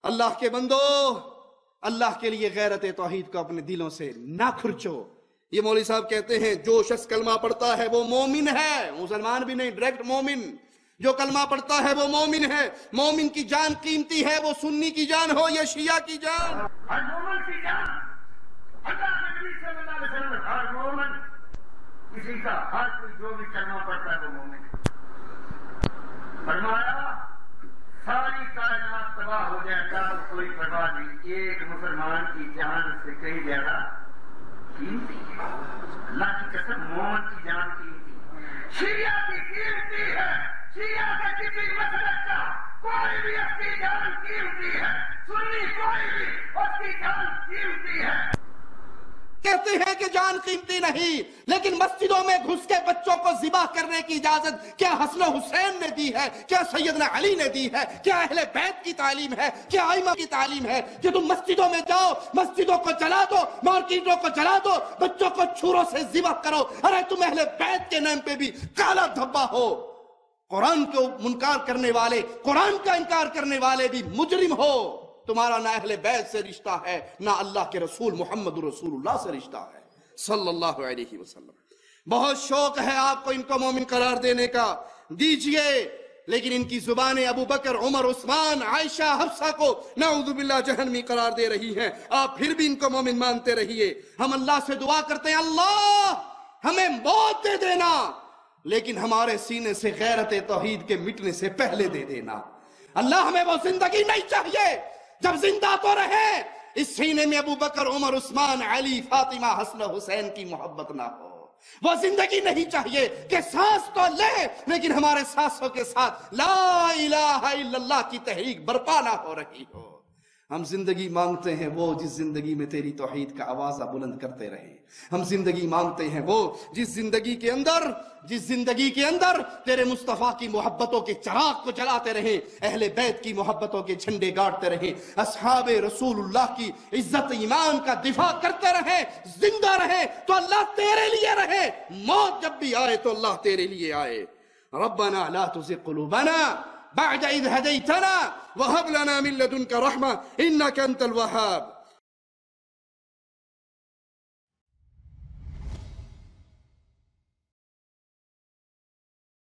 اللہ کے بندو، اللہ کے لیے غیرت توحید کو اپنے دلوں سے نہ کھرچو۔ یہ مولوی صاحب کہتے ہیں جو شخص کلمہ پڑھتا ہے وہ مومن ہے، مسلمان بھی نہیں، ڈائریکٹ مومن۔ جو کلمہ پڑھتا ہے وہ مومن ہے۔ مومن کی جان قیمتی ہے، وہ سنی کی جان ہو یا شیعہ کی جان۔ ہر مومن کی جان، اللہ کے نبی صلی اللہ علیہ وسلم، ہر مومن کسی کا، ہر کوئی جو بھی کلمہ پڑھتا ہے وہ مومن ہے۔ فرمایا ساری کائنات تباہ ہو جائے گا، کوئی پرواہ نہیں، ایک مسلمان کی جان سے کہیں زیادہ قیمتی ہے۔ اللہ کی قسم، مومن کی جان قیمتی ہے، شیعہ کی قیمتی ہے۔ شیعہ کا کسی مسلک کا کوئی بھی اس کی جان قیمتی ہے، سنی کوئی بھی اس کی جان قیمتی ہے۔ کہتے ہیں کہ جان قیمتی نہیں، لیکن مسجدوں میں گھس کے بچوں کو ذبح کرنے کی اجازت کیا حسن و حسین نے دی ہے؟ کیا سیدنا علی نے دی ہے؟ کیا اہل بیت کی تعلیم ہے؟ کیا ائمہ کی تعلیم ہے کہ تم مسجدوں میں جاؤ، مسجدوں کو جلا دو، مارکیٹوں کو جلا دو، بچوں کو چھروں سے ذبح کرو؟ ارے تم اہل بیت کے نام پہ بھی کالا دھبا ہو، قرآن کو منکر کرنے والے، قرآن کا انکار کرنے والے بھی مجرم ہو۔ تمہارا نہ اہل بیت سے رشتہ ہے، نہ اللہ کے رسول محمد رسول اللہ سے رشتہ ہے صلی اللہ علیہ وسلم۔ بہت شوق ہے آپ کو ان کو مومن قرار دینے کا، دیجئے، لیکن ان کی زبانیں ابو بکر، عمر، عثمان، عائشہ، حفصہ کو نعوذ باللہ جہنمی قرار دے رہی ہیں، آپ پھر بھی ان کو مومن مانتے رہیے۔ ہم اللہ سے دعا کرتے ہیں، اللہ ہمیں موت دے دینا، لیکن ہمارے سینے سے غیرت توحید کے مٹنے سے پہلے دے دینا۔ اللہ ہمیں وہ زندگی نہیں چاہیے جب زندہ تو رہے اس سینے میں ابو بکر، عمر، عثمان، علی، فاطمہ، حسن و حسین کی محبت نہ ہو۔ وہ زندگی نہیں چاہیے کہ سانس تو لے لیکن ہمارے سانسوں کے ساتھ لا الہ الا اللہ کی تحریک برپا نہ ہو رہی ہو۔ ہم زندگی مانگتے ہیں وہ جس زندگی میں تیری توحید کا آوازہ بلند کرتے رہے۔ ہم زندگی مانگتے ہیں وہ جس زندگی کے اندر تیرے مصطفیٰ کی محبتوں کے چراغ کو جلاتے رہیں، اہل بیت کی محبتوں کے جھنڈے گاڑتے رہیں، اصحاب رسول اللہ کی عزت ایمان کا دفاع کرتے رہیں، زندہ رہیں تو اللہ تیرے لیے رہے، موت جب بھی آئے تو اللہ تیرے لیے آئے۔ ربنا لا تزغ قلوبنا بعد إذ هديتنا وهب لنا من لدنك رحمة إنك أنت الوهاب۔